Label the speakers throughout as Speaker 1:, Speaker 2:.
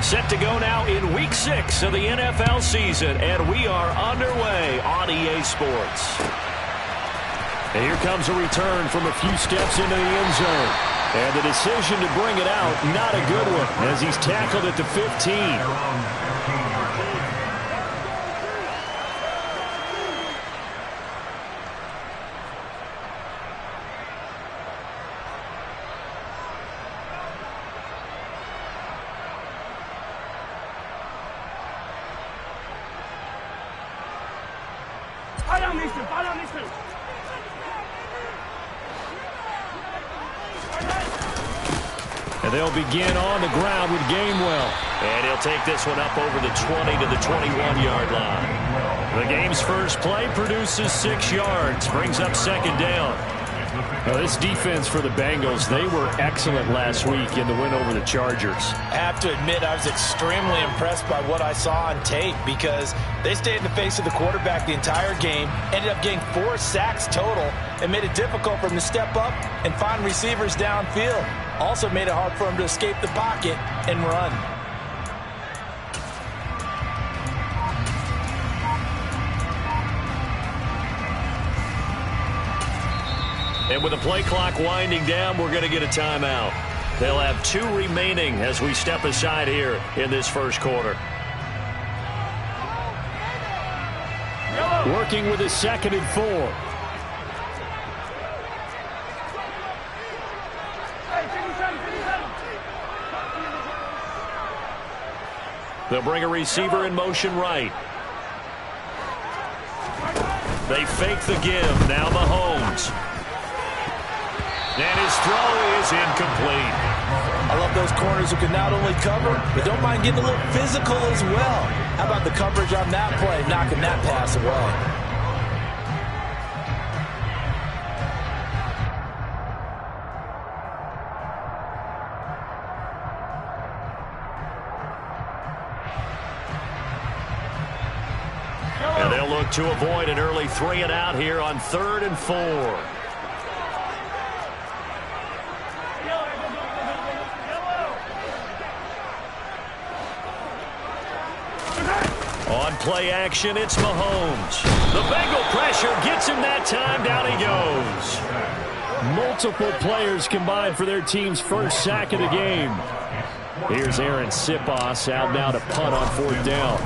Speaker 1: Set to go now in Week 6 of the NFL season, and we are underway on EA Sports. And here comes a return from a few steps into the end zone. And the decision to bring it out, not a good one, as he's tackled at the 15. And they'll begin on the ground with Gainwell. And he'll take this one up over the 20 to the 21-yard line. The game's first play produces 6 yards, brings up second down. Now, this defense for the Bengals, they were excellent last week in the win over the Chargers.
Speaker 2: I have to admit, I was extremely impressed by what I saw on tape because they stayed in the face of the quarterback the entire game, ended up getting 4 sacks total, and made it difficult for him to step up and find receivers downfield. Also made it hard for him to escape the pocket and run.
Speaker 1: And with the play clock winding down, we're going to get a timeout. They'll have 2 remaining as we step aside here in this first quarter. Working with a 2nd and 4. They'll bring a receiver in motion right. They fake the give. Now Mahomes. And his throw is incomplete.
Speaker 2: I love those corners who can not only cover, but don't mind getting a little physical as well. How about the coverage on that play, knocking that pass away?
Speaker 1: And they'll look to avoid an early 3 and out here on 3rd and 4. On play action, it's Mahomes. The Bengal pressure gets him that time. Down he goes. Multiple players combined for their team's first sack of the game. Here's Aaron Sipos out now to punt on 4th down.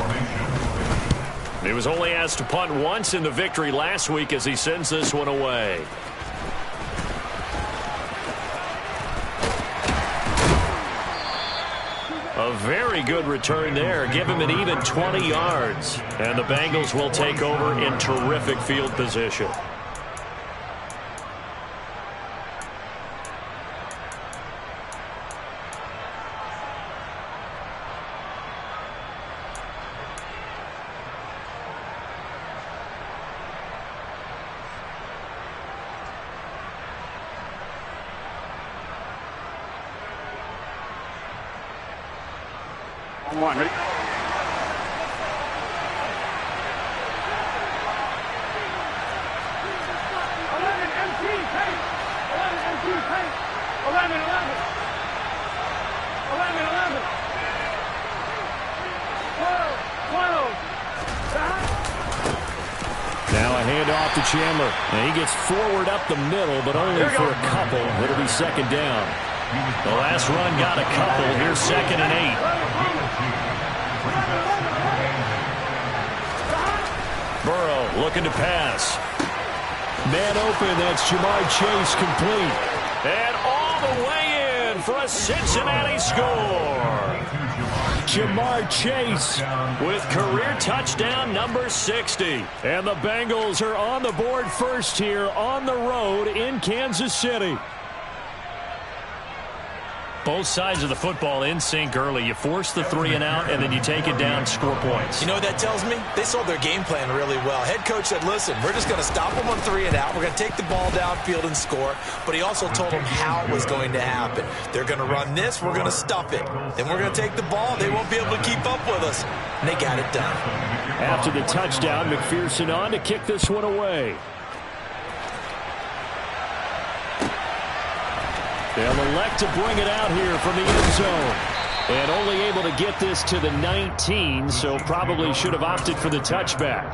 Speaker 1: He was only asked to punt once in the victory last week as he sends this one away. A very good return there. Give him an even 20 yards. And the Bengals will take over in terrific field position.
Speaker 3: One, ready? 11 MT paint. 11 MT paint. 11.
Speaker 1: Now a handoff to Chandler. And he gets forward up the middle, but only for a couple. It'll be 2nd down. The last run got a couple. Here's 2nd and 8. Burrow looking to pass. Man open, that's Jamar Chase complete. And all the way in for a Cincinnati score. Jamar Chase with career touchdown number 60. And the Bengals are on the board first here on the road in Kansas City. Both sides of the football in sync early. You force the 3 and out, and then you take it down, score points.
Speaker 2: You know what that tells me? They sold their game plan really well. Head coach said, listen, we're just going to stop them on 3 and out. We're going to take the ball downfield and score. But he also told them how it was going to happen. They're going to run this. We're going to stuff it. Then we're going to take the ball. They won't be able to keep up with us. And they got it done.
Speaker 1: After the touchdown, McPherson on to kick this one away. They'll elect to bring it out here from the end zone. And only able to get this to the 19, so probably should have opted for the touchback.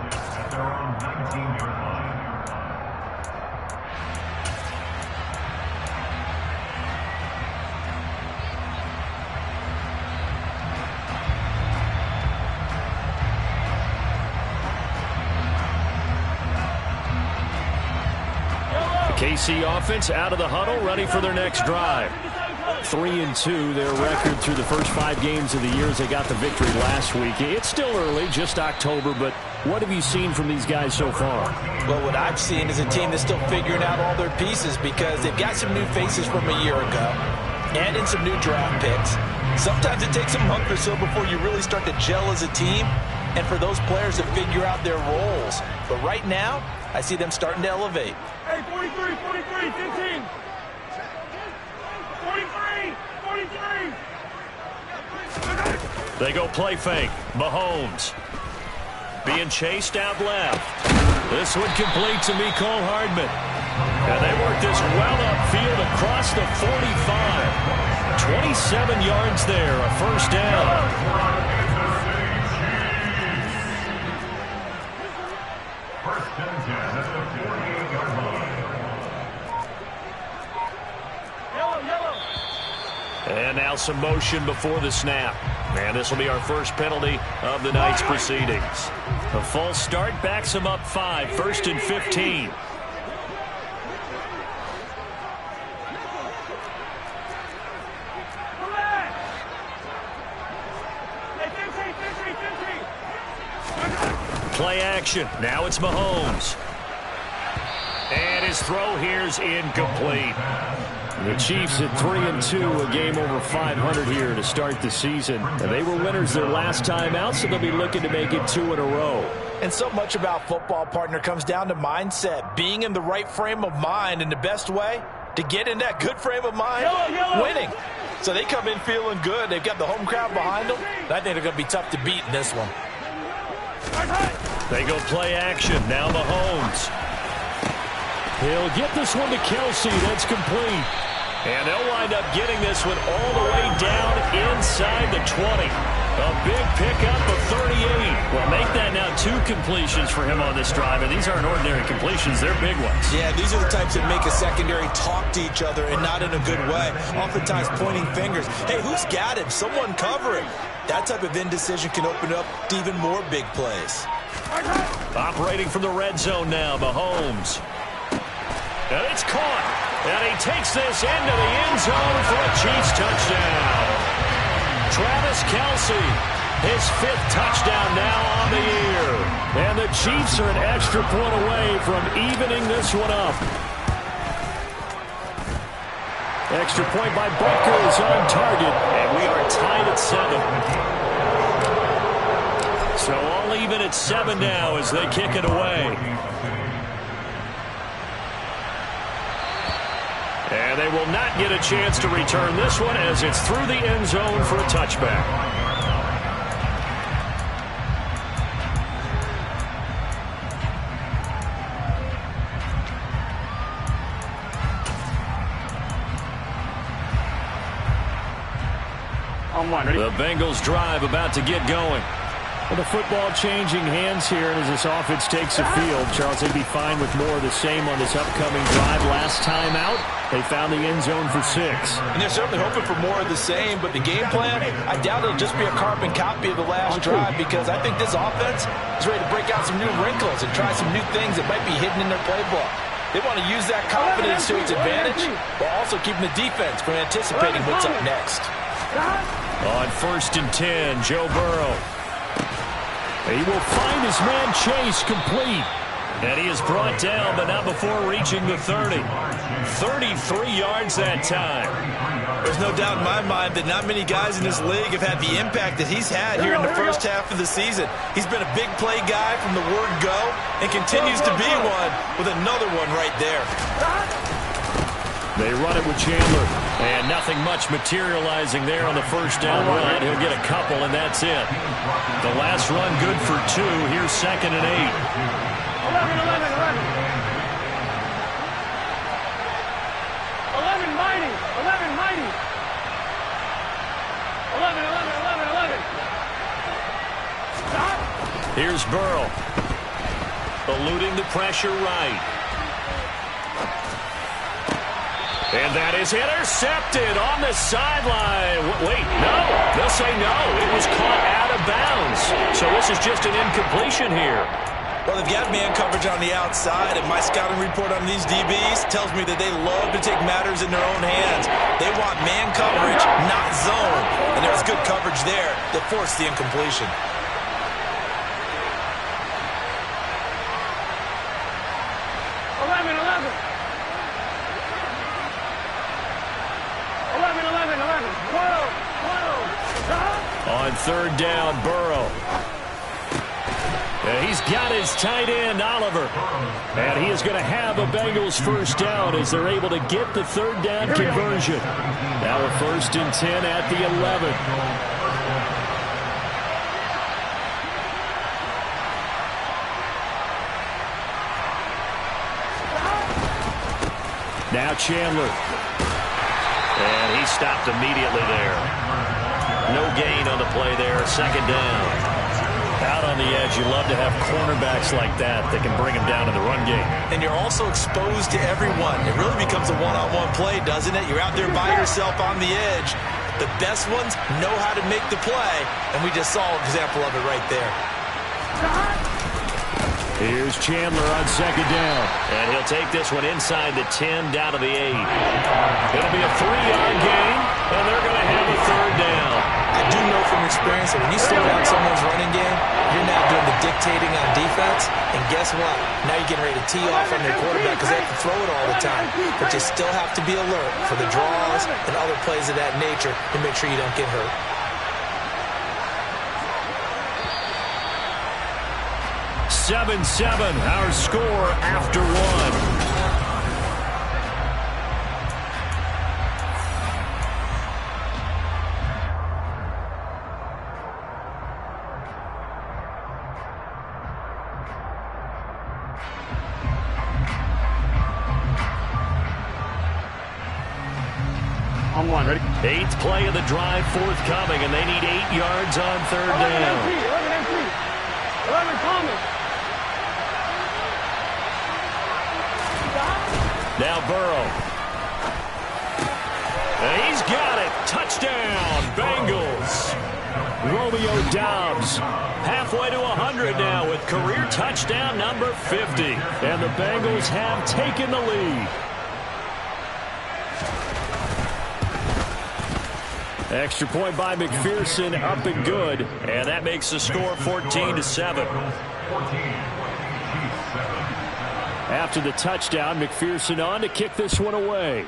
Speaker 1: KC offense out of the huddle, ready for their next drive. 3-2, their record through the first 5 games of the year as they got the victory last week. It's still early, just October, but what have you seen from these guys so far?
Speaker 2: Well, what I've seen is a team that's still figuring out all their pieces because they've got some new faces from a year ago and in some new draft picks. Sometimes it takes a month or so before you really start to gel as a team and for those players to figure out their roles. But right now, I see them starting to elevate.
Speaker 3: Hey, 43, 43, 15. 43, 43.
Speaker 1: They go play fake. Mahomes being chased out left. This one complete to Mecole Hardman. And they work this well upfield across the 45. 27 yards there, a first down. And now some motion before the snap. And this will be our first penalty of the night's proceedings. A false start backs them up 5, 1st and 15. Play action. Now it's Mahomes. And his throw here's incomplete. The Chiefs at 3-2, a game over 500 here to start the season. And they were winners their last time out, so they'll be looking to make it 2 in a row.
Speaker 2: And so much about football, partner, comes down to mindset, being in the right frame of mind, and the best way to get in that good frame of mind, winning. So they come in feeling good. They've got the home crowd behind them. And I think they're going to be tough to beat in this one.
Speaker 1: They go play action. Now Mahomes. He'll get this one to Kelsey. That's complete. And they'll wind up getting this one all the way down inside the 20. A big pickup of 38. Well, make that now 2 completions for him on this drive. And these aren't ordinary completions. They're big ones.
Speaker 2: Yeah, these are the types that make a secondary talk to each other and not in a good way. Oftentimes pointing fingers. Hey, who's got him? Someone cover him. That type of indecision can open up to even more big plays.
Speaker 1: Operating from the red zone now, Mahomes. And it's caught. And he takes this into the end zone for a Chiefs touchdown. Travis Kelsey, his 5th touchdown now on the year. And the Chiefs are an extra point away from evening this one up. Extra point by Butker is on target. And we are tied at 7. So all even at 7 now as they kick it away. And they will not get a chance to return this one as it's through the end zone for a touchback. The Bengals drive about to get going. Well, the football changing hands here, and as this offense takes the field, Charles, they'd be fine with more of the same on this upcoming drive. Last time out, they found the end zone for 6.
Speaker 2: And they're certainly hoping for more of the same, but the game plan, I doubt it'll just be a carbon copy of the last drive because I think this offense is ready to break out some new wrinkles and try some new things that might be hidden in their playbook. They want to use that confidence to its advantage while also keeping the defense from anticipating what's up next.
Speaker 1: On 1st and 10, Joe Burrow. He will find his man Chase complete. And he is brought down, but not before reaching the 30. 33 yards that time.
Speaker 2: There's no doubt in my mind that not many guys in this league have had the impact that he's had here in the first half of the season. He's been a big play guy from the word go and continues to be one with another one right there.
Speaker 1: They run it with Chandler, and nothing much materializing there on the first down run. He'll get a couple, and that's it. The last run good for 2. Here's 2nd and 8.
Speaker 3: 11 mighty. 11 mighty. 11
Speaker 1: Here's Burrow. Eluding the pressure right. And that is intercepted on the sideline. Wait, no. They'll say no. It was caught out of bounds. So this is just an incompletion here.
Speaker 2: Well, they've got man coverage on the outside, and my scouting report on these DBs tells me that they love to take matters in their own hands. They want man coverage, not zone. And there was good coverage there that forced the incompletion.
Speaker 1: On third down, Burrow. And he's got his tight end, Oliver. And he is going to have a Bengals first down as they're able to get the third down conversion. Now a 1st and 10 at the 11. Now Chandler. And he stopped immediately there. No gain on the play there. 2nd down. Out on the edge, you love to have cornerbacks like that can bring them down in the run game.
Speaker 2: And you're also exposed to everyone. It really becomes a one-on-one play, doesn't it? You're out there by yourself on the edge. The best ones know how to make the play, and we just saw an example of it right there.
Speaker 1: Here's Chandler on 2nd down. And he'll take this one inside the 10 down to the 8. It'll be a 3-yard gain, and they're going to have a 3rd down.
Speaker 2: I do know from experience that when you slow down someone's running game, you're now doing the dictating on defense. And guess what? Now you're getting ready to tee off on your quarterback because they have to throw it all the time. But you still have to be alert for the draws and other plays of that nature to make sure you don't get hurt.
Speaker 1: Seven, our score after 1.
Speaker 3: On 1, ready?
Speaker 1: 8th play of the drive forthcoming, and they need 8 yards on 3rd down.
Speaker 3: 11 Thomas.
Speaker 1: Now Burrow. And he's got it. Touchdown, Bengals. Romeo Doubs halfway to 100 now with career touchdown number 50. And the Bengals have taken the lead. Extra point by McPherson, up and good. And that makes the score 14-7. After the touchdown, McPherson on to kick this one away.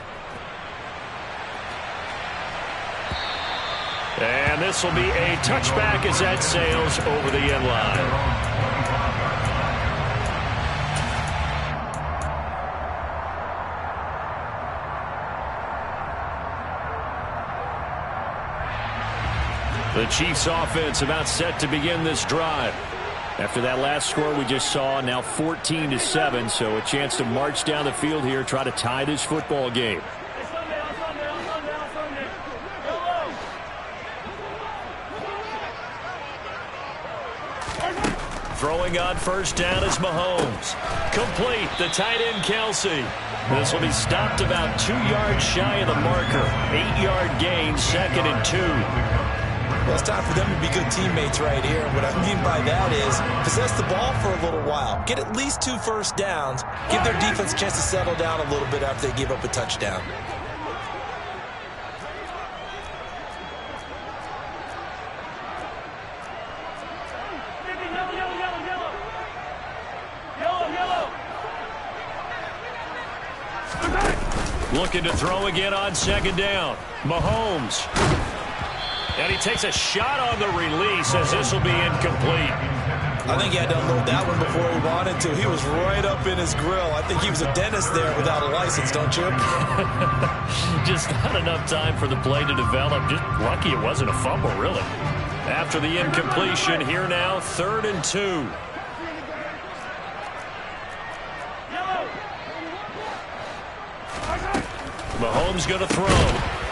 Speaker 1: And this will be a touchback as that sails over the end line. The Chiefs offense about set to begin this drive. After that last score we just saw, now 14-7, so a chance to march down the field here, try to tie this football game. Throwing on 1st down is Mahomes. Complete, the tight end Kelsey. This will be stopped about 2 yards shy of the marker. 8-yard gain, 2nd and 2.
Speaker 2: Well, it's time for them to be good teammates right here. What I mean by that is possess the ball for a little while. Get at least 2 first downs. Give their defense a chance to settle down a little bit after they give up a touchdown.
Speaker 1: Looking to throw again on 2nd down. Mahomes. And he takes a shot on the release as this will be incomplete.
Speaker 2: I think he had to unload that one before he wanted to. He was right up in his grill. I think he was a dentist there without a license, don't you?
Speaker 1: Just not enough time for the play to develop. Just lucky it wasn't a fumble, really. After the incompletion, here now, 3rd and 2. Mahomes going to throw.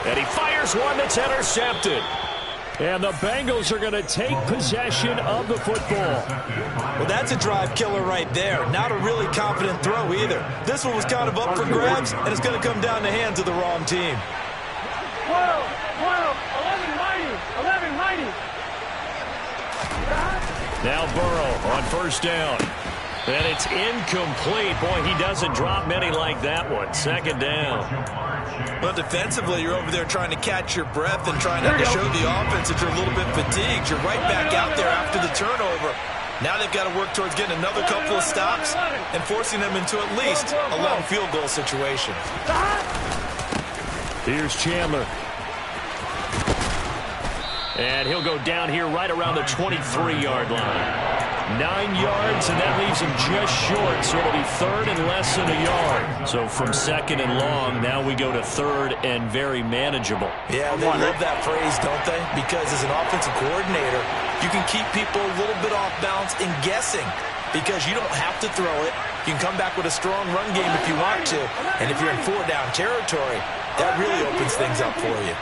Speaker 1: And he fires one that's intercepted. And the Bengals are going to take possession of the football.
Speaker 2: Well, that's a drive killer right there. Not a really confident throw either. This one was kind of up for grabs, and it's going to come down the hands of the wrong team.
Speaker 3: 12, 11 mighty, 11 mighty.
Speaker 1: Now Burrow on first down. And it's incomplete. Boy, he doesn't drop many like that one. Second down.
Speaker 2: Well, defensively, you're over there trying to catch your breath and trying not to show the offense that you're a little bit fatigued. You're right back out there after the turnover. Now they've got to work towards getting another couple of stops and forcing them into at least a long field goal situation.
Speaker 1: Here's Chandler. And he'll go down here right around the 23-yard line. 9 yards, and that leaves him just short, so it'll be third and less than a yard. So from second and long, now we go to third and very manageable.
Speaker 2: Yeah, they love that phrase, don't they? Because as an offensive coordinator, you can keep people a little bit off balance and guessing because you don't have to throw it. You can come back with a strong run game if you want to, and if you're in four-down territory, that really opens things up for you.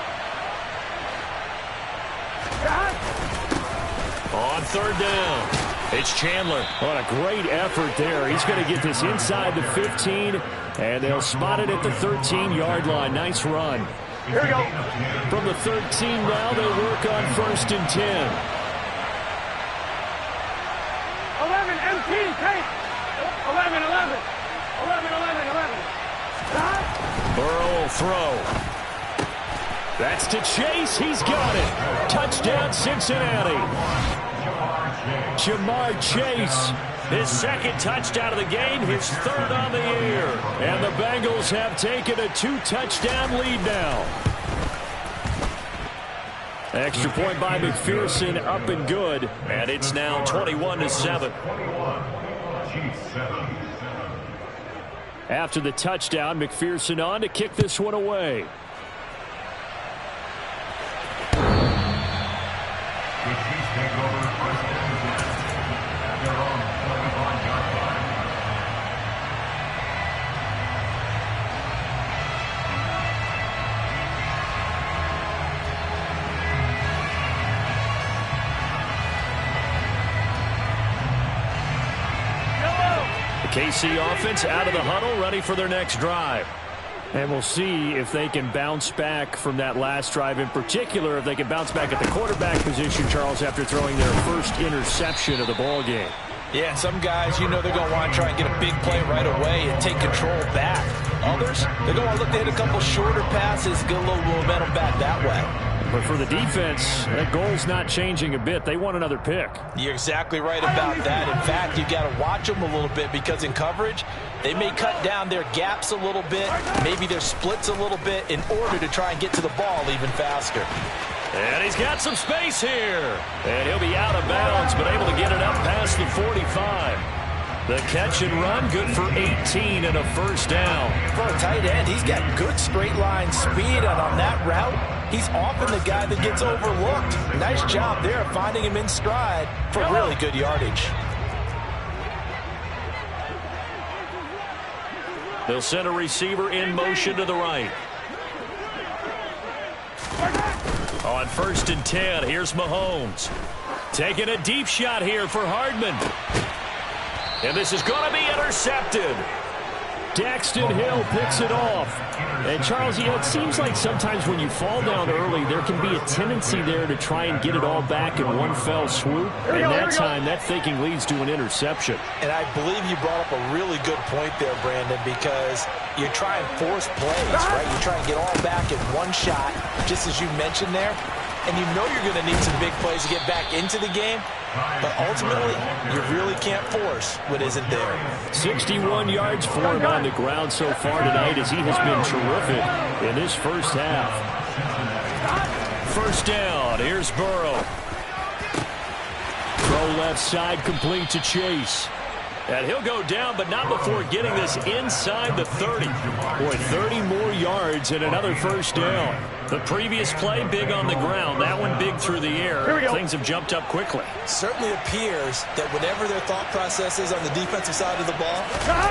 Speaker 1: On third down, it's Chandler. What a great effort there. He's going to get this inside the 15, and they'll spot it at the 13-yard line. Nice run.
Speaker 3: Here we go.
Speaker 1: From the 13 now, they work on first and 10.
Speaker 3: 11 MT, take. 11, 11. 11, 11, 11.
Speaker 1: Burrow will throw. That's to Chase. He's got it. Touchdown, Cincinnati. Jamar Chase, his second touchdown of the game, his third on the year. And the Bengals have taken a 2-touchdown lead now. Extra point by McPherson, up and good. And it's now 21-7. After the touchdown, McPherson on to kick this one away. KC offense out of the huddle, ready for their next drive. And we'll see if they can bounce back from that last drive, in particular if they can bounce back at the quarterback position, Charles, after throwing their first interception of the ball game.
Speaker 2: Yeah, some guys, you know they're going to want to try and get a big play right away and take control back. Others, they're going to want to look to hit a couple shorter passes, get a little momentum back that way.
Speaker 1: But for the defense, that goal's not changing a bit. They want another pick.
Speaker 2: You're exactly right about that. In fact, you've got to watch them a little bit because in coverage, they may cut down their gaps a little bit, maybe their splits a little bit in order to try and get to the ball even faster.
Speaker 1: And he's got some space here. And he'll be out of bounds, but able to get it up past the 45. The catch and run, good for 18 and a first down.
Speaker 2: For a tight end, he's got good straight line speed, and on that route, he's often the guy that gets overlooked. Nice job there finding him in stride for really good yardage.
Speaker 1: They'll send a receiver in motion to the right. On first and 10, here's Mahomes. Taking a deep shot here for Hardman. And this is going to be intercepted. Daxton Hill picks it off. And, Charles, it seems like sometimes when you fall down early, there can be a tendency there to try and get it all back in one fell swoop. And that time, that thinking leads to an interception.
Speaker 2: And I believe you brought up a really good point there, Brandon, because you try and force plays, right? You try and get all back in one shot, just as you mentioned there. And you know you're going to need some big plays to get back into the game. But ultimately, you really can't force what isn't there.
Speaker 1: 61 yards for him on the ground so far tonight as he has been terrific in this first half. First down, here's Burrow. Throw left side, complete to Chase. And he'll go down, but not before getting this inside the 30. Boy, 30 more yards and another first down. The previous play, big on the ground. That one big through the air. Things have jumped up quickly.
Speaker 2: Certainly appears that whatever their thought process is on the defensive side of the ball,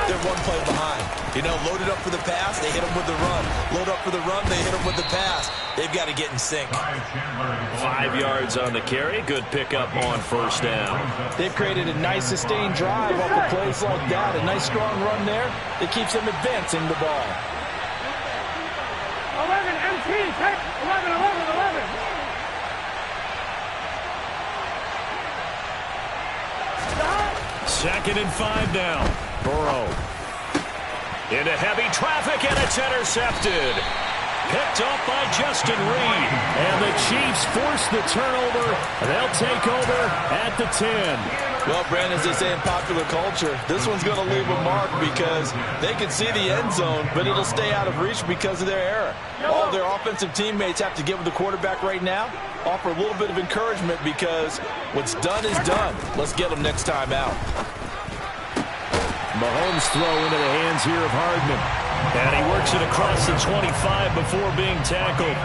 Speaker 2: they're one play behind. You know, loaded up for the pass, they hit them with the run. Load up for the run, they hit them with the pass. They've got to get in sync.
Speaker 1: 5 yards on the carry. Good pickup on first down.
Speaker 2: They've created a nice sustained drive off of plays like that. A nice strong run there that keeps them advancing the ball.
Speaker 3: 11, MT, take 11, 11, 11.
Speaker 1: Second and 5 now. Burrow. Into heavy traffic, and it's intercepted. Picked off by Justin Reed. And the Chiefs force the turnover. They'll take over at the 10.
Speaker 2: Well, Brandon, as they say in popular culture, this one's going to leave a mark because they can see the end zone, but it'll stay out of reach because of their error. All their offensive teammates have to get with the quarterback right now, offer a little bit of encouragement because what's done is done. Let's get them next time out.
Speaker 1: Mahomes throw into the hands here of Hardman. And he works it across the 25 before being tackled.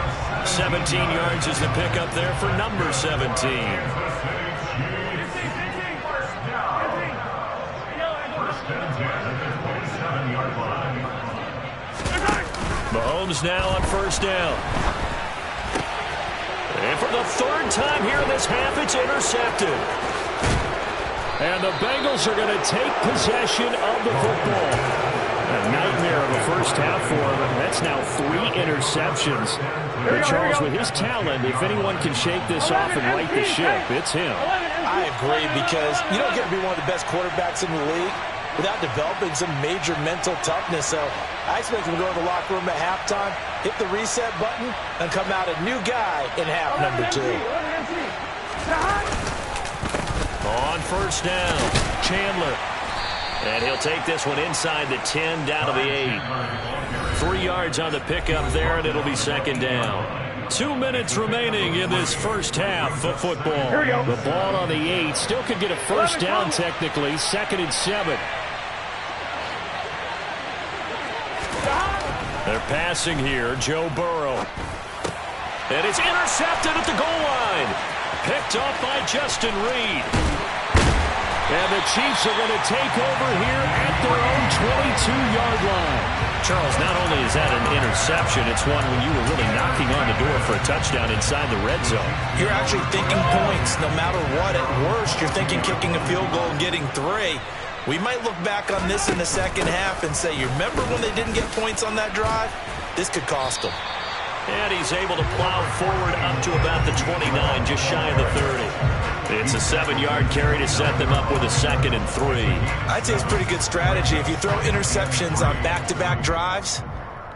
Speaker 1: 17 yards is the pickup there for number 17. Mahomes now on first down. And for the third time here in this half, it's intercepted. And the Bengals are going to take possession of the football. A nightmare of a first half for him. That's now 3 interceptions. But Charles, with his talent, if anyone can shake this off and right the ship, it's him.
Speaker 2: I agree, because you don't get to be one of the best quarterbacks in the league without developing some major mental toughness. So I expect him to go to the locker room at halftime, hit the reset button, and come out a new guy in half number 2.
Speaker 1: On first down, Chandler. And he'll take this one inside the 10, down to the 8. 3 yards on the pickup there, and it'll be second down. 2 minutes remaining in this first half of football. The ball on the 8. Still could get a first down technically. 2nd and 7. They're passing here. Joe Burrow. And it's intercepted at the goal line. Picked off by Justin Reed. And the Chiefs are going to take over here at their own 22-yard line. Charles, not only is that an interception, it's one when you were really knocking on the door for a touchdown inside the red zone.
Speaker 2: You're actually thinking points no matter what. At worst, you're thinking kicking a field goal and getting 3. We might look back on this in the second half and say, you remember when they didn't get points on that drive? This could cost them.
Speaker 1: And he's able to plow forward up to about the 29, just shy of the 30. It's a 7-yard carry to set them up with a 2nd and 3.
Speaker 2: I'd say it's pretty good strategy. If you throw interceptions on back-to-back drives,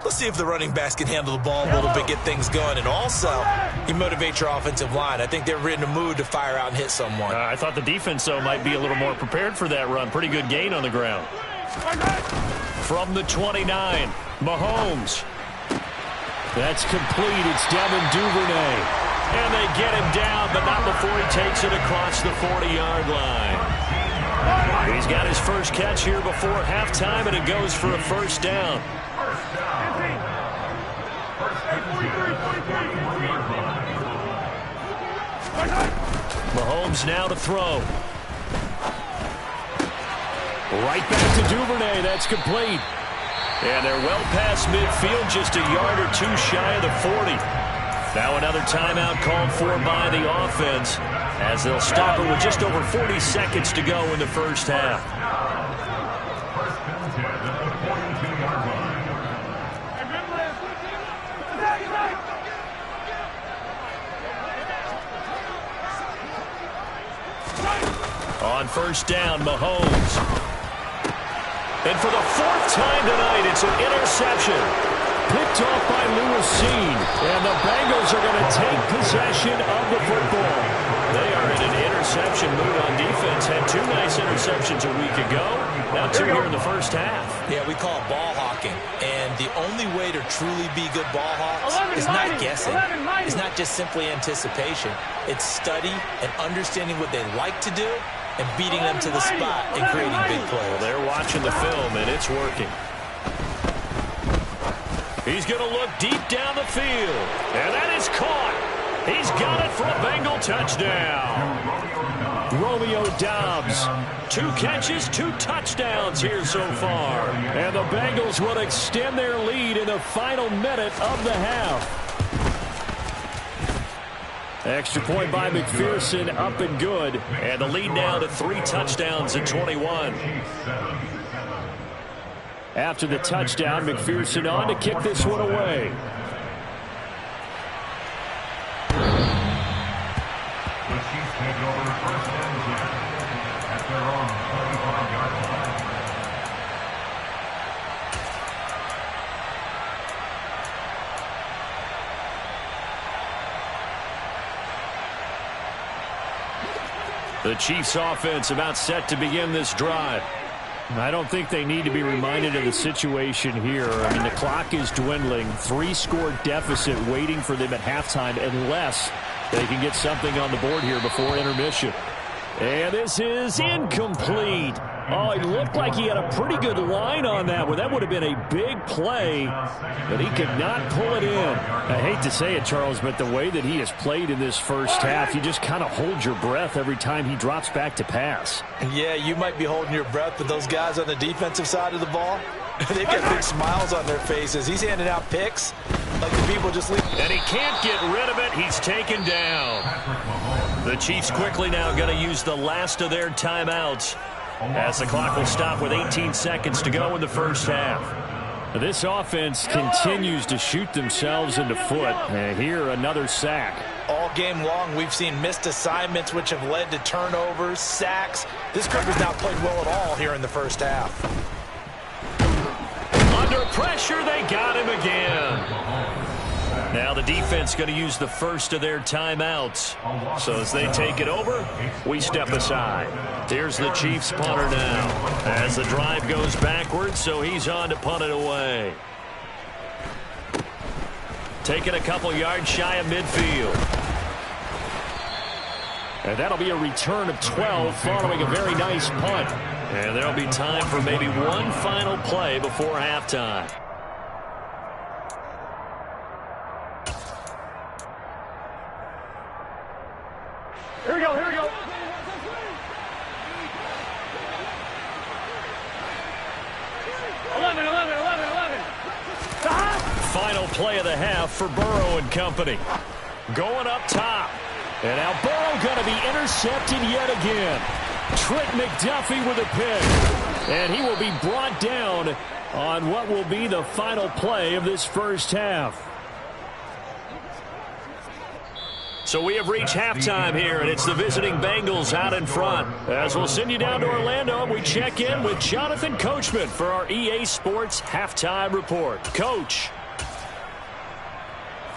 Speaker 2: let's see if the running backs can handle the ball a little bit, get things going. And also, you motivate your offensive line. I think they're in a mood to fire out and hit someone.
Speaker 1: I thought the defense, though, might be a little more prepared for that run. Pretty good gain on the ground. From the 29, Mahomes. That's complete. It's Devin Duvernay. And they get him down, but not before he takes it across the 40-yard line. He's got his first catch here before halftime, and it goes for a first down. Mahomes now to throw. Right back to Duvernay. That's complete. And they're well past midfield, just a yard or 2 shy of the 40. Now another timeout called for by the offense as they'll stop it with just over 40 seconds to go in the first half. On first down, Mahomes. And for the 4th time tonight, it's an interception. Picked off by Lewisine, and the Bengals are going to take possession of the football. They are in an interception mood on defense. Had 2 nice interceptions a week ago. Now 2 here in the first half.
Speaker 2: Yeah, we call it ball hawking. And the only way to truly be good ball hawks is not guessing. It's not just simply anticipation. It's study and understanding what they like to do and beating them to the spot and creating big plays.
Speaker 1: Well, they're watching the film, and it's working. He's going to look deep down the field. And that is caught. He's got it for a Bengal touchdown. Romeo Doubs, 2 catches, 2 touchdowns here so far. And the Bengals will extend their lead in the final minute of the half. Extra point by McPherson, up and good. And the lead now to 3 touchdowns at 21. After the touchdown, McPherson on to kick this one away.
Speaker 4: The Chiefs take over first and 10 at their own 25-yard line.
Speaker 1: The Chiefs offense about set to begin this drive. I don't think they need to be reminded of the situation here. I mean, the clock is dwindling. 3-score deficit waiting for them at halftime unless they can get something on the board here before intermission. And this is incomplete. Oh, it looked like he had a pretty good line on that one. That would have been a big play, but he could not pull it in. I hate to say it, Charles, but the way that he has played in this first half, you just kind of hold your breath every time he drops back to pass.
Speaker 2: Yeah, you might be holding your breath, but those guys on the defensive side of the ball, they've got big smiles on their faces. He's handing out picks like the people just leave.
Speaker 1: And he can't get rid of it. He's taken down. The Chiefs quickly now going to use the last of their timeouts as the clock will stop with 18 seconds to go in the first half. This offense continues to shoot themselves in the foot. And here, another sack.
Speaker 2: All game long, we've seen missed assignments, which have led to turnovers, sacks. This group has not played well at all here in the first half.
Speaker 1: Under pressure, they got him again. Now the defense going to use the first of their timeouts. So as they take it over, we step aside. Here's the Chiefs punter now. As the drive goes backwards, so he's on to punt it away. Taking a couple yards shy of midfield. And that'll be a return of 12 following a very nice punt. And there'll be time for maybe one final play before halftime.
Speaker 3: Here we go, here we go. Eleven.
Speaker 1: Final play of the half for Burrow and company. Going up top. And now Burrow going to be intercepted yet again. Trent McDuffie with a pick. And he will be brought down on what will be the final play of this first half. So we have reached halftime here, and it's the visiting Bengals out in front. As we'll send you down to Orlando, we check in with Jonathan Coachman for our EA Sports Halftime Report. Coach.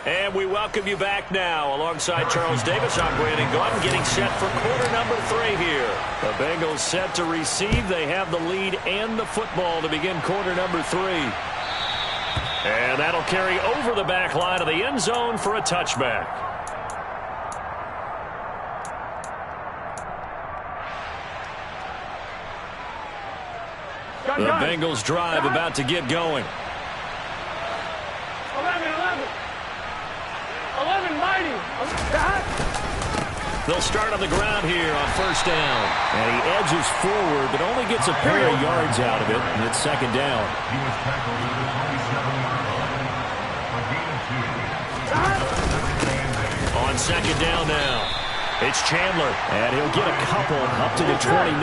Speaker 1: And we welcome you back now. Alongside Charles Davis, I'm Brandon Gordon, getting set for quarter number 3 here. The Bengals set to receive. They have the lead and the football to begin quarter number 3. And that'll carry over the back line of the end zone for a touchback. The Bengals drive about to get going.
Speaker 3: 11 mighty.
Speaker 1: They'll start on the ground here on first down. And he edges forward, but only gets a pair of yards out of it, and it's second down.
Speaker 4: He was tackled at the 27-yard line.
Speaker 1: On second down now, it's Chandler, and he'll get a couple up to the 29.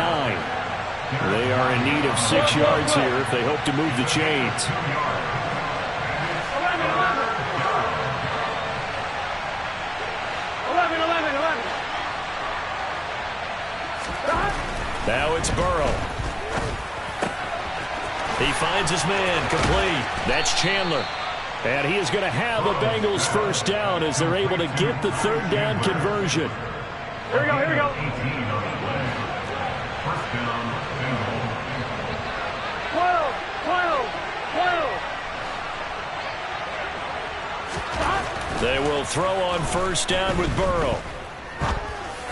Speaker 1: They are in need of 6 yards here if they hope to move the chains.
Speaker 3: 11.
Speaker 1: Now it's Burrow. He finds his man complete. That's Chandler. And he is going to have a Bengals first down as they're able to get the third down conversion.
Speaker 3: Here we go.
Speaker 4: 18 on the play. First down, Bengals.
Speaker 3: 12.
Speaker 1: They will throw on first down with Burrow.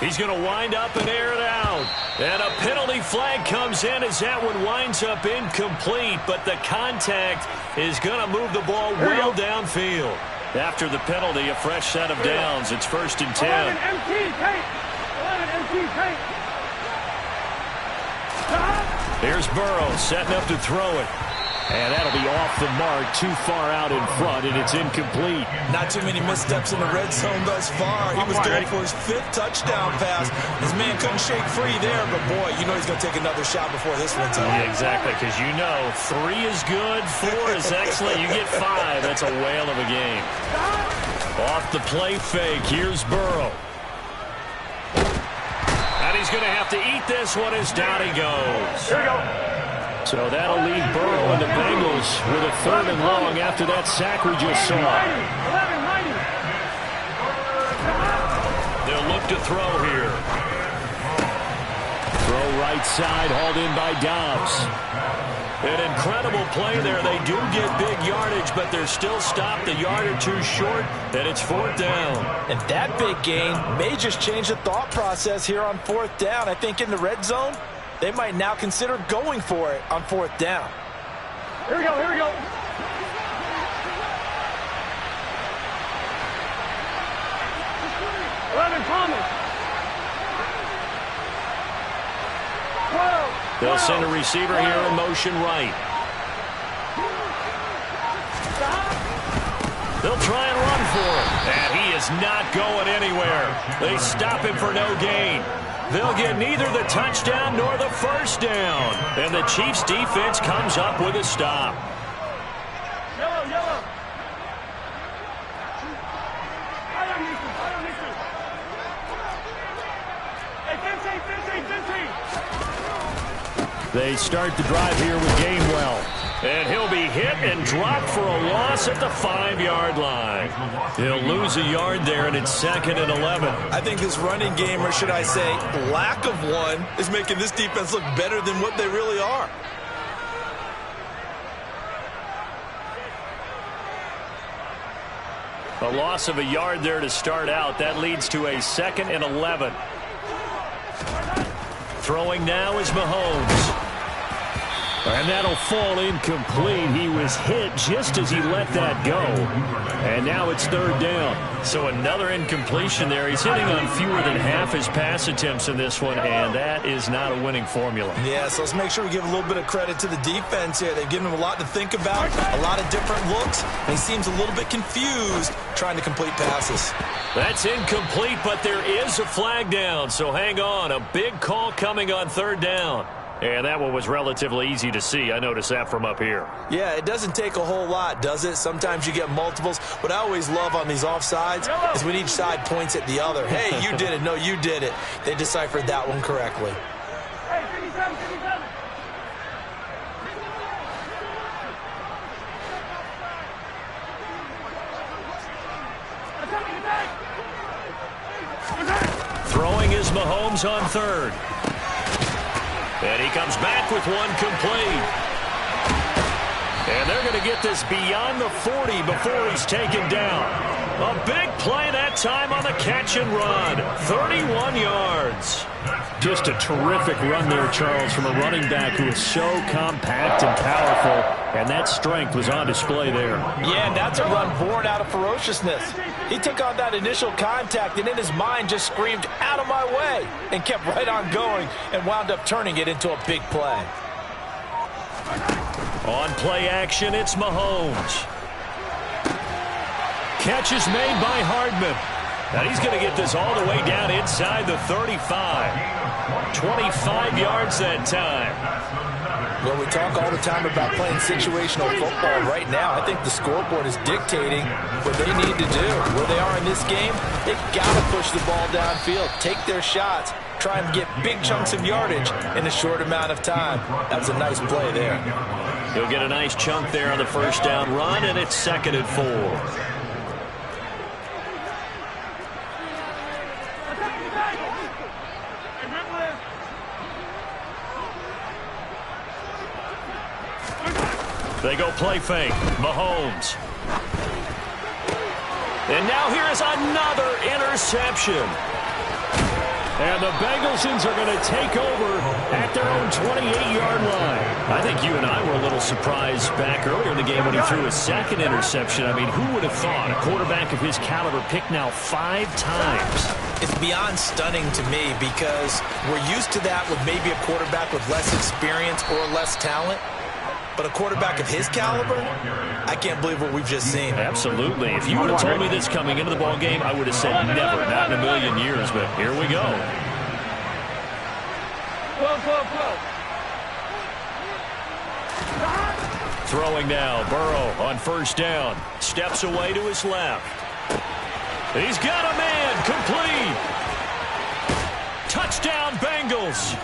Speaker 1: He's going to wind up and air it out. And a penalty flag comes in as that one winds up incomplete, but the contact is going to move the ball well downfield. After the penalty, a fresh set of downs. It's 1st and 10.
Speaker 3: 11 MT, take. 11 MT, take.
Speaker 1: Here's Burrow setting up to throw it. And that'll be off the mark, too far out in front, and it's incomplete.
Speaker 2: Not too many missteps in the red zone thus far. He was going for his 5th touchdown pass. His man couldn't shake free there, but boy, you know he's going to take another shot before this one's over.
Speaker 1: Yeah, exactly, because you know 3 is good, 4 is excellent. You get 5, that's a whale of a game. Off the play fake, here's Burrow. And he's going to have to eat this one as down he goes.
Speaker 3: Here we go.
Speaker 1: So that'll leave Burrow and the Bengals with a 3rd and long after that sack we just saw.
Speaker 3: 11, 90.
Speaker 1: They'll look to throw here. Throw right side, hauled in by Dobbs. An incredible play there. They do get big yardage, but they're still stopped a yard or two short, and it's 4th down.
Speaker 2: And that big gain may just change the thought process here on 4th down. I think in the red zone, they might now consider going for it on 4th down.
Speaker 3: Here we go, here we go. 11, Thomas. 12.
Speaker 1: They'll send a receiver here in motion right. They'll try and run for him. And he is not going anywhere. They stop him for no gain. They'll get neither the touchdown nor the 1st down. And the Chiefs' defense comes up with a stop.
Speaker 3: Yellow, yellow. Hey, 15.
Speaker 1: They start the drive here with Gainwell. And he'll be hit and dropped for a loss at the 5-yard line. He'll lose a yard there, and it's 2nd and 11.
Speaker 2: I think this running game, or should I say lack of one, is making this defense look better than what they really are.
Speaker 1: A loss of a yard there to start out. That leads to a 2nd and 11. Throwing now is Mahomes. And that'll fall incomplete. He was hit just as he let that go. And now it's 3rd down. So another incompletion there. He's hitting on fewer than half his pass attempts in this one, and that is not a winning formula.
Speaker 2: Yeah, so let's make sure we give a little bit of credit to the defense here. They've given him a lot to think about, a lot of different looks, and he seems a little bit confused trying to complete passes.
Speaker 1: That's incomplete, but there is a flag down, so hang on. A big call coming on 3rd down. And that one was relatively easy to see. I noticed that from up here.
Speaker 2: Yeah, it doesn't take a whole lot, does it? Sometimes you get multiples. What I always love on these offsides is when each side points at the other. Hey, you did it. No, you did it. They deciphered that one correctly.
Speaker 3: Hey, 57, 57.
Speaker 1: Throwing is Mahomes on 3rd. And he comes back with one complete. And they're going to get this beyond the 40 before he's taken down. A big play that time on the catch and run. 31 yards. Just a terrific run there, Charles, from a running back who is so compact and powerful. And that strength was on display there.
Speaker 2: Yeah, and that's a run born out of ferociousness. He took on that initial contact and in his mind just screamed, "Out of my way," and kept right on going and wound up turning it into a big play.
Speaker 1: On play action, it's Mahomes. Catch is made by Hardman. And he's going to get this all the way down inside the 35. 25 yards that time.
Speaker 2: Well, we talk all the time about playing situational football. Right now, I think the scoreboard is dictating what they need to do. Where they are in this game, they've got to push the ball downfield, take their shots, try and get big chunks of yardage in a short amount of time. That was a nice play there.
Speaker 1: He'll get a nice chunk there on the 1st down run, and it's 2nd and 4. They go play fake. Mahomes. And now here is another interception. And the Bengals are going to take over at their own 28-yard line. I think you and I were a little surprised back earlier in the game when he threw his second interception. I mean, who would have thought a quarterback of his caliber picked now 5 times?
Speaker 2: It's beyond stunning to me because we're used to that with maybe a quarterback with less experience or less talent. But a quarterback of his caliber, I can't believe what we've just seen.
Speaker 1: Absolutely. If you would have told me this coming into the ball game, I would have said never, not in a million years. But here we go. Throwing now, Burrow on first down. Steps away to his left. He's got a man, complete. Touchdown, Bengals.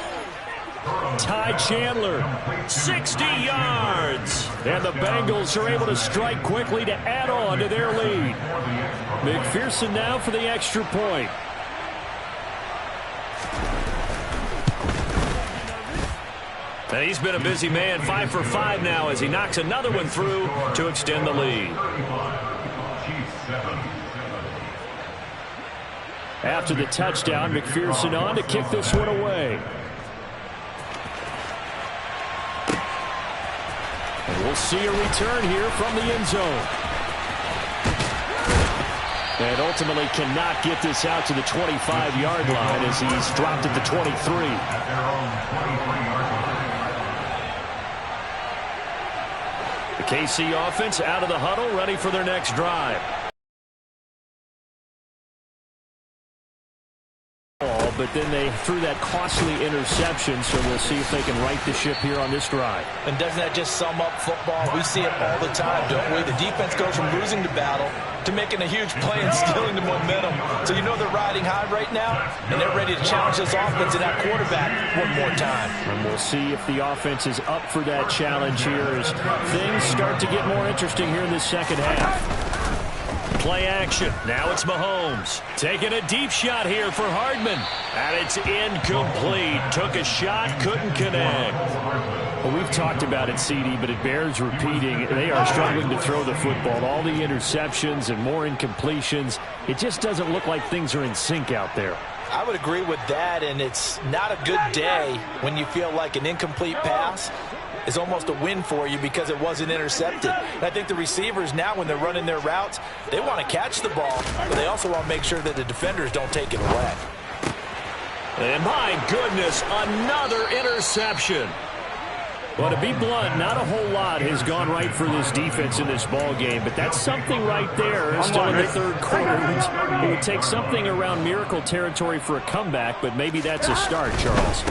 Speaker 1: Ty Chandler, 60 yards. And the Bengals are able to strike quickly to add on to their lead. McPherson now for the extra point. And he's been a busy man, 5 for 5 now as he knocks another one through to extend the lead. After the touchdown, McPherson on to kick this one away. And we'll see a return here from the end zone. And ultimately cannot get this out to the 25-yard line as he's dropped at the 23. The KC offense out of the huddle, ready for their next drive. But then they threw that costly interception, so we'll see if they can right the ship here on this drive.
Speaker 2: And doesn't that just sum up football? We see it all the time, don't we? The defense goes from losing the battle to making a huge play and stealing the momentum. So you know they're riding high right now, and they're ready to challenge this offense and that quarterback one more time.
Speaker 1: And we'll see if the offense is up for that challenge here as things start to get more interesting here in the second half. Play action. Now it's Mahomes. Taking a deep shot here for Hardman. And it's incomplete. Took a shot, couldn't connect. Well, we've talked about it, CD, but it bears repeating. They are struggling to throw the football. All the interceptions and more incompletions. It just doesn't look like things are in sync out there.
Speaker 2: I would agree with that, and it's not a good day when you feel like an incomplete pass is almost a win for you because it wasn't intercepted. And I think the receivers now, when they're running their routes, they want to catch the ball, but they also want to make sure that the defenders don't take it away.
Speaker 1: And my goodness, another interception. Well, to be blunt, not a whole lot has gone right for this defense in this ball game, but that's something right there. Still in the third quarter. It would take something around miracle territory for a comeback, but maybe that's a start, Charles.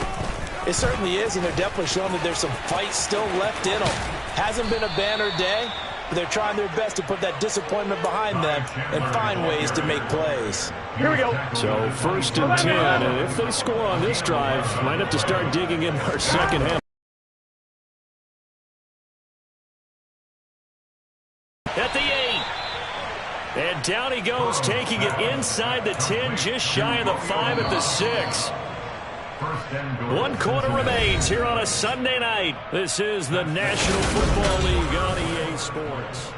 Speaker 2: It certainly is, and they're definitely showing that there's some fight still left in them. Hasn't been a banner day, but they're trying their best to put that disappointment behind them and find ways to make plays.
Speaker 3: Here we go.
Speaker 1: So 1st and 10, and if they score on this drive, might have to start digging in our second half. At the 8. And down he goes, taking it inside the 10, just shy of the 5 at the 6. 1 quarter remains here on a Sunday night. This is the National Football League on EA Sports.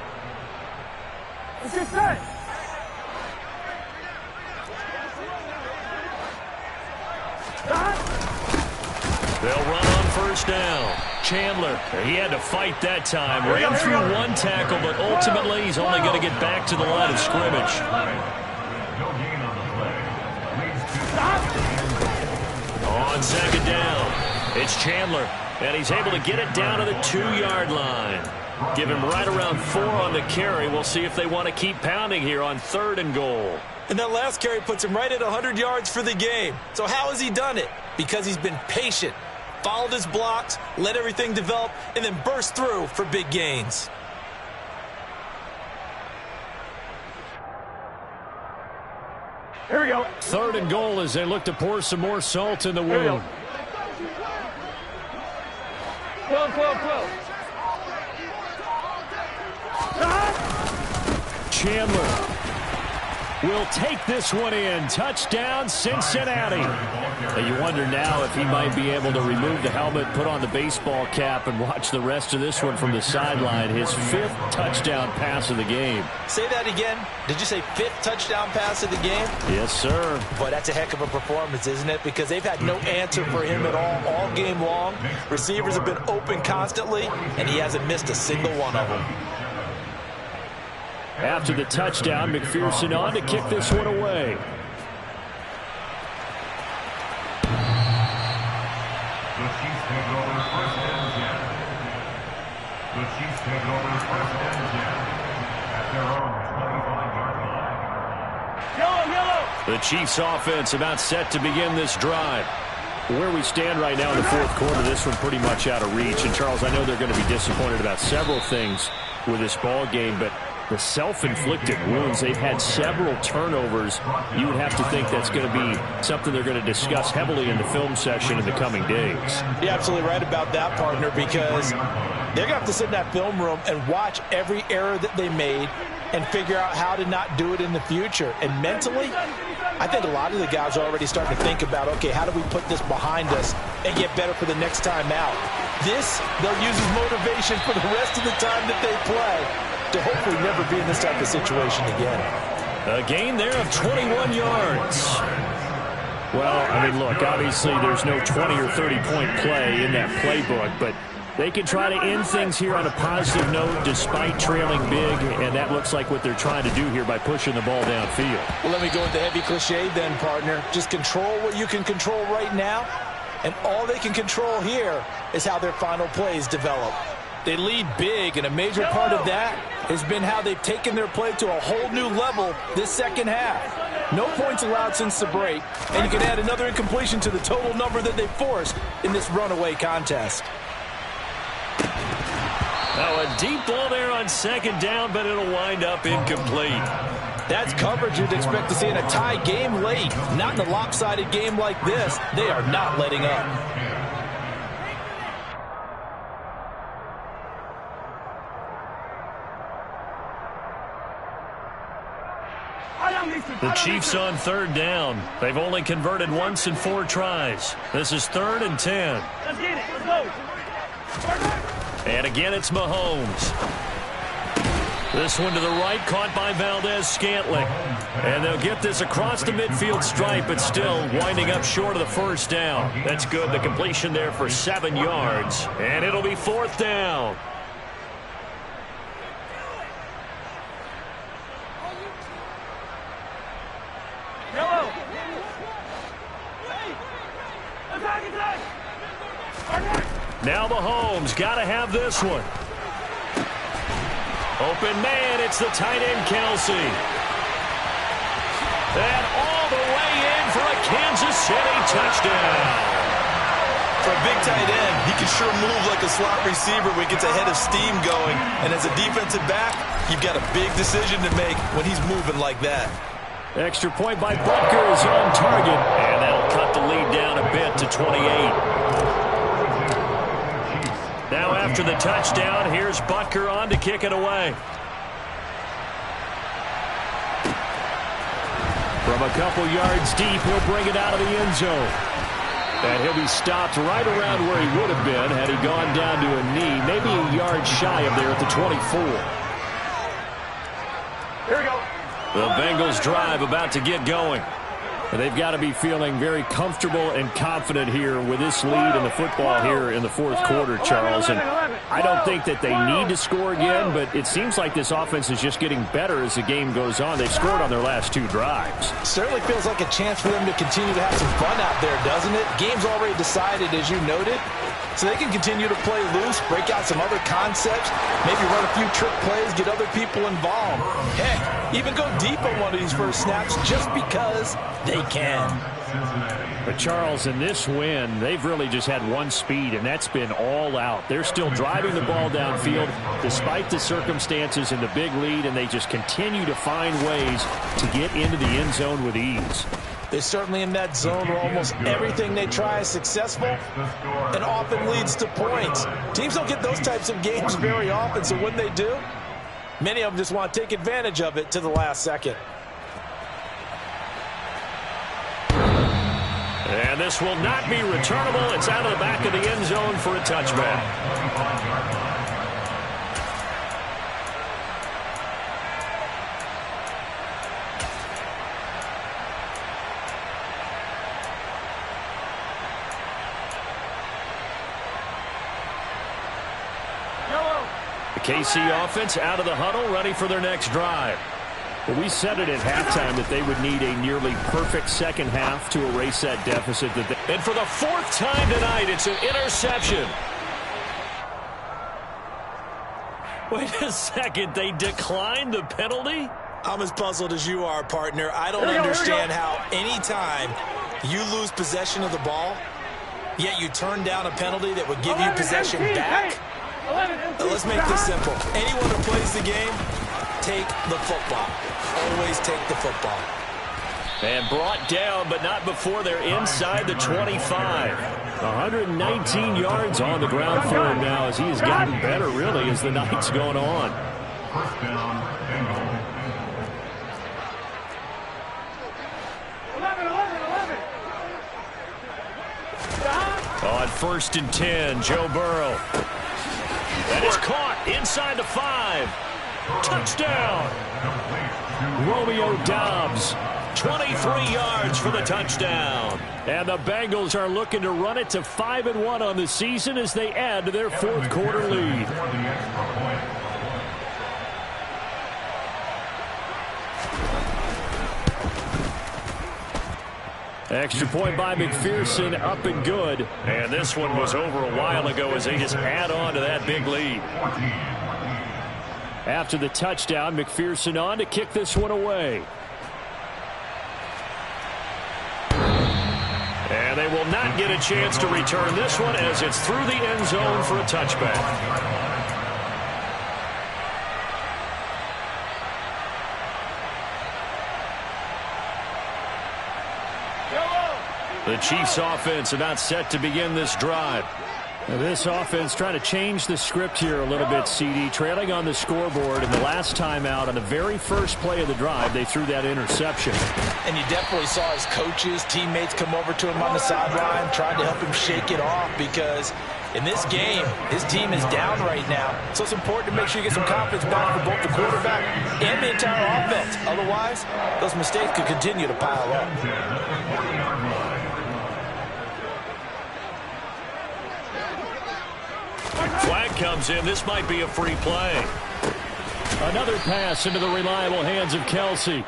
Speaker 3: It's just set.
Speaker 1: They'll run on first down. Chandler, he had to fight that time. Ran through 1 tackle, but ultimately he's only going to get back to the line of scrimmage. On second down, it's Chandler, and he's able to get it down to the 2-yard line. Give him right around 4 on the carry. We'll see if they want to keep pounding here on 3rd and goal.
Speaker 2: And that last carry puts him right at 100 yards for the game. So how has he done it? Because he's been patient, followed his blocks, let everything develop, and then burst through for big gains.
Speaker 3: Here we go.
Speaker 1: 3rd and goal as they look to pour some more salt in the wound.
Speaker 3: 12.
Speaker 1: Chandler. will take this one in. Touchdown, Cincinnati. You wonder now if he might be able to remove the helmet, put on the baseball cap, and watch the rest of this one from the sideline. His 5th touchdown pass of the game.
Speaker 2: Say that again. Did you say 5th touchdown pass of the game?
Speaker 1: Yes, sir.
Speaker 2: Boy, that's a heck of a performance, isn't it? Because they've had no answer for him at all game long. Receivers have been open constantly, and he hasn't missed a single one of them.
Speaker 1: After the touchdown, McPherson on to kick this one away.
Speaker 4: The Chiefs take it over first and 10. The Chiefs take it over first and 10 at their own 25-yard line.
Speaker 3: Yellow.
Speaker 1: The Chiefs offense about set to begin this drive. Where we stand right now in the 4th quarter, this one pretty much out of reach. And, Charles, I know they're going to be disappointed about several things with this ball game, but the self-inflicted wounds, they've had several turnovers. You would have to think that's going to be something they're going to discuss heavily in the film session in the coming days.
Speaker 2: You're absolutely right about that, partner, because they're going to have to sit in that film room and watch every error that they made and figure out how to not do it in the future. And mentally, I think a lot of the guys are already starting to think about, okay, how do we put this behind us and get better for the next time out? This, they'll use as motivation for the rest of the time that they play to hopefully never be in this type of situation again.
Speaker 1: A gain there of 21 yards. Well, I mean, look, obviously there's no 20 or 30-point play in that playbook, but they can try to end things here on a positive note despite trailing big, and that looks like what they're trying to do here by pushing the ball downfield.
Speaker 2: Well, let me go with the heavy cliche then, partner. Just control what you can control right now, and all they can control here is how their final plays develop. They lead big, and a major part of that has been how they've taken their play to a whole new level this second half. No points allowed since the break, and you can add another incompletion to the total number that they forced in this runaway contest.
Speaker 1: Now a deep ball there on 2nd down, but it'll wind up incomplete.
Speaker 2: That's coverage you'd expect to see in a tie game late. Not in a lopsided game like this. They are not letting up.
Speaker 1: The Chiefs on 3rd down. They've only converted once in 4 tries. This is 3rd and 10.
Speaker 3: Let's get it. Let's go.
Speaker 1: And again, it's Mahomes. This one to the right, caught by Valdez-Scantling. And they'll get this across the midfield stripe, but still winding up short of the 1st down. That's good. The completion there for 7 yards. And it'll be 4th down.
Speaker 3: Yellow.
Speaker 1: Now Mahomes got to have this one. Open man, it's the tight end, Kelsey. And all the way in for a Kansas City touchdown.
Speaker 2: For a big tight end, he can sure move like a slot receiver when he gets a head of steam going. And as a defensive back, you've got a big decision to make when he's moving like that.
Speaker 1: Extra point by Butker is on target. And that'll cut the lead down a bit to 28. Now after the touchdown, here's Butker on to kick it away. From a couple yards deep, he'll bring it out of the end zone. And he'll be stopped right around where he would have been had he gone down to a knee, maybe a yard shy of there at the 24.
Speaker 3: Here we go.
Speaker 1: The Bengals drive about to get going. And they've got to be feeling very comfortable and confident here with this lead in the football here in the 4th quarter, Charles. And I don't think that they need to score again, but it seems like this offense is just getting better as the game goes on. They've scored on their last 2 drives.
Speaker 2: Certainly feels like a chance for them to continue to have some fun out there, doesn't it? Game's already decided, as you noted. So they can continue to play loose, break out some other concepts, maybe run a few trick plays, get other people involved. Heck, even go deep on one of these first snaps just because they can.
Speaker 1: But, Charles, in this win, they've really just had one speed, and that's been all out. They're still driving the ball downfield despite the circumstances and the big lead, and they just continue to find ways to get into the end zone with ease.
Speaker 2: They're certainly in that zone where almost everything they try is successful and often leads to points. Teams don't get those types of games very often, so when they do, many of them just want to take advantage of it to the last second.
Speaker 1: And this will not be returnable. It's out of the back of the end zone for a touchback. The KC offense out of the huddle, ready for their next drive. Well, we said it at halftime that they would need a nearly perfect second half to erase that deficit. And for the fourth time tonight, it's an interception. Wait a second, they declined the penalty?
Speaker 2: I'm as puzzled as you are, partner. I don't understand how any time you lose possession of the ball, yet you turn down a penalty that would give you possession back. Let's make this simple. Anyone who plays the game, take the football. Always take the football.
Speaker 1: And brought down, but not before they're inside the 25. 119 yards on the ground for him now as he has gotten better, really, as the night's going on.
Speaker 4: First down, Bengals.
Speaker 3: 11.
Speaker 1: On 1st and 10, Joe Burrow. That is caught inside the 5. Touchdown. Romeo Doubs, 23 yards for the touchdown. And the Bengals are looking to run it to 5-1 on the season as they add to their fourth quarter lead. Extra point by McPherson, up and good. And this one was over a while ago as they just add on to that big lead. After the touchdown, McPherson on to kick this one away. And they will not get a chance to return this one as it's through the end zone for a touchback. The Chiefs offense about set to begin this drive. This offense trying to change the script here a little bit, CD. Trailing on the scoreboard, and the last time out on the very first play of the drive, they threw that interception.
Speaker 2: And you definitely saw his coaches, teammates come over to him on the sideline, trying to help him shake it off because in this game, his team is down right now. So it's important to make sure you get some confidence back for both the quarterback and the entire offense. Otherwise, those mistakes could continue to pile up.
Speaker 1: Flag comes in. This might be a free play. Another pass into the reliable hands of Kelsey.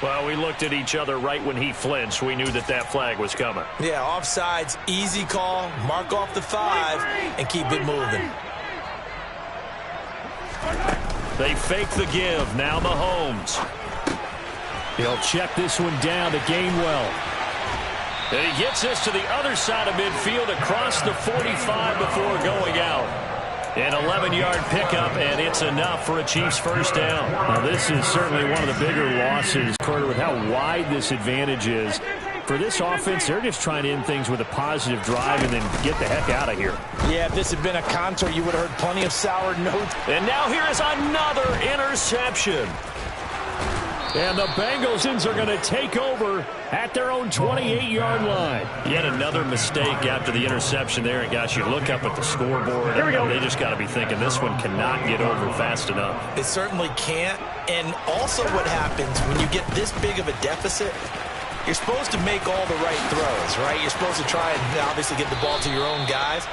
Speaker 1: Well, we looked at each other right when he flinched. We knew that that flag was coming.
Speaker 2: Yeah, offsides, easy call. Mark off the 5 and keep it moving.
Speaker 1: They fake the give. Now Mahomes. He'll check this one down to Gainwell. And he gets this to the other side of midfield across the 45 before going out. An 11-yard pickup, and it's enough for a Chiefs first down. Now, this is certainly one of the bigger losses, Carter, with how wide this advantage is. For this offense, they're just trying to end things with a positive drive and then get the heck out of here.
Speaker 2: Yeah, if this had been a contour, you would have heard plenty of sour notes.
Speaker 1: And now here is another interception. And the Bengals are going to take over at their own 28-yard line. Yet another mistake after the interception there. And, gosh, you look up at the scoreboard.
Speaker 3: Here we go.
Speaker 1: They just got to be thinking this one cannot get over fast enough.
Speaker 2: It certainly can't. And also what happens when you get this big of a deficit, you're supposed to make all the right throws, right? You're supposed to try and obviously get the ball to your own guys.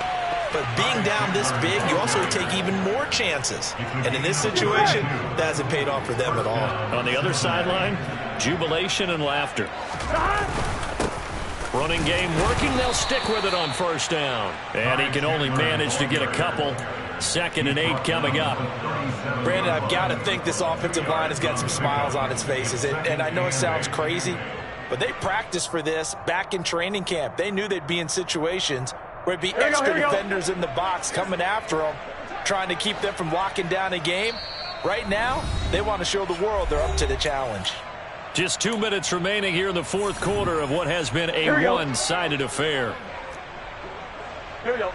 Speaker 2: But being down this big, you also take even more chances. And in this situation, that hasn't paid off for them at all.
Speaker 1: On the other sideline, jubilation and laughter. Running game working. They'll stick with it on first down. And he can only manage to get a couple. 2nd and 8 coming up.
Speaker 2: Brandon, I've got to think this offensive line has got some smiles on its faces. And I know it sounds crazy, but they practiced for this back in training camp. They knew they'd be in situations where it'd be extra defenders in the box coming after them, trying to keep them from locking down a game. Right now, they want to show the world they're up to the challenge.
Speaker 1: Just 2 minutes remaining here in the fourth quarter of what has been a one-sided affair.
Speaker 3: Here we go.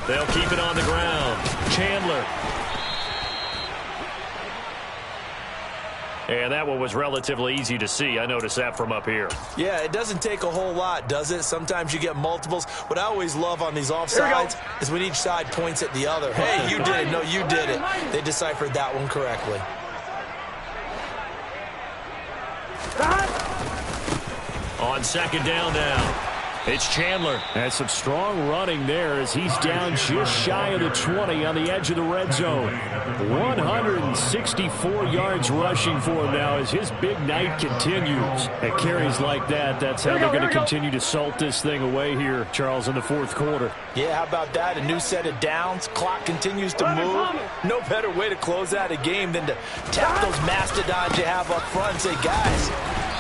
Speaker 1: They'll keep it on the ground. Chandler. And that one was relatively easy to see. I noticed that from up here.
Speaker 2: Yeah, it doesn't take a whole lot, does it? Sometimes you get multiples. What I always love on these offsides is when each side points at the other. Hey, you did it. No, you did it. They deciphered that one correctly.
Speaker 1: On second down now. It's Chandler. Has some strong running there as he's down just shy of the 20 on the edge of the red zone. 164 yards rushing for him now as his big night continues. At carries like that, that's how they're going to continue to salt this thing away here, Charles, in the fourth quarter.
Speaker 2: Yeah, how about that? A new set of downs. Clock continues to move. No better way to close out a game than to tap those mastodons you have up front and say, guys,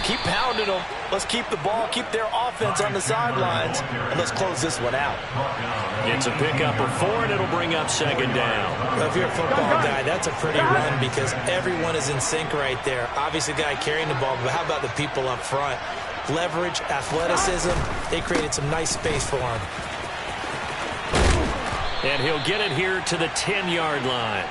Speaker 2: keep pounding them. Let's keep the ball, keep their offense on the sidelines, and let's close this one out.
Speaker 1: It's a pickup of 4, and it'll bring up second down.
Speaker 2: Well, if you're a football guy, that's a pretty run because everyone is in sync right there. Obviously, the guy carrying the ball, but how about the people up front? Leverage, athleticism, they created some nice space for him.
Speaker 1: And he'll get it here to the 10-yard line.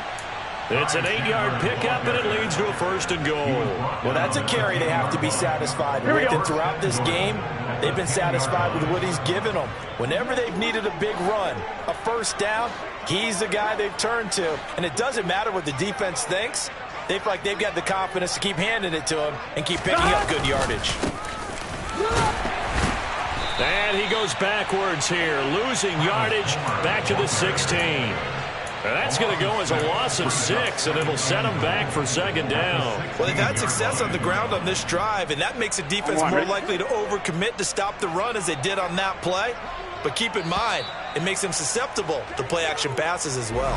Speaker 1: It's an 8-yard pickup, and it leads to a 1st and goal.
Speaker 2: Well, that's a carry they have to be satisfied with. And throughout this game, they've been satisfied with what he's given them. Whenever they've needed a big run, a first down, he's the guy they've turned to. And it doesn't matter what the defense thinks. They feel like they've got the confidence to keep handing it to him and keep picking up good yardage.
Speaker 1: And he goes backwards here, losing yardage back to the 16. That's going to go as a loss of 6, and it'll set them back for second down.
Speaker 2: Well, they've had success on the ground on this drive, and that makes a defense more likely to overcommit to stop the run as they did on that play. But keep in mind, it makes them susceptible to play-action passes as well.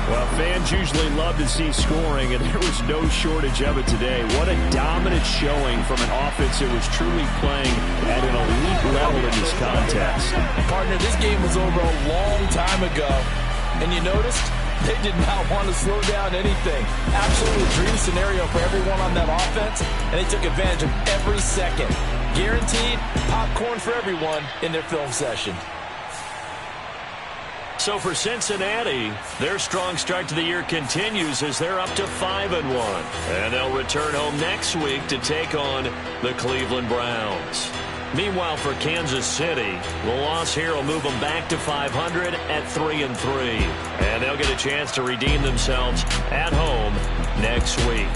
Speaker 1: Well, fans usually love to see scoring, and there was no shortage of it today. What a dominant showing from an offense that was truly playing at an elite level in this contest.
Speaker 2: Partner, this game was over a long time ago. And you noticed they did not want to slow down anything. Absolutely a dream scenario for everyone on that offense, and they took advantage of every second. Guaranteed popcorn for everyone in their film session.
Speaker 1: So for Cincinnati, their strong start to the year continues as they're up to 5-1. And they'll return home next week to take on the Cleveland Browns. Meanwhile, for Kansas City, the loss here will move them back to 500 at 3-3. And they'll get a chance to redeem themselves at home next week.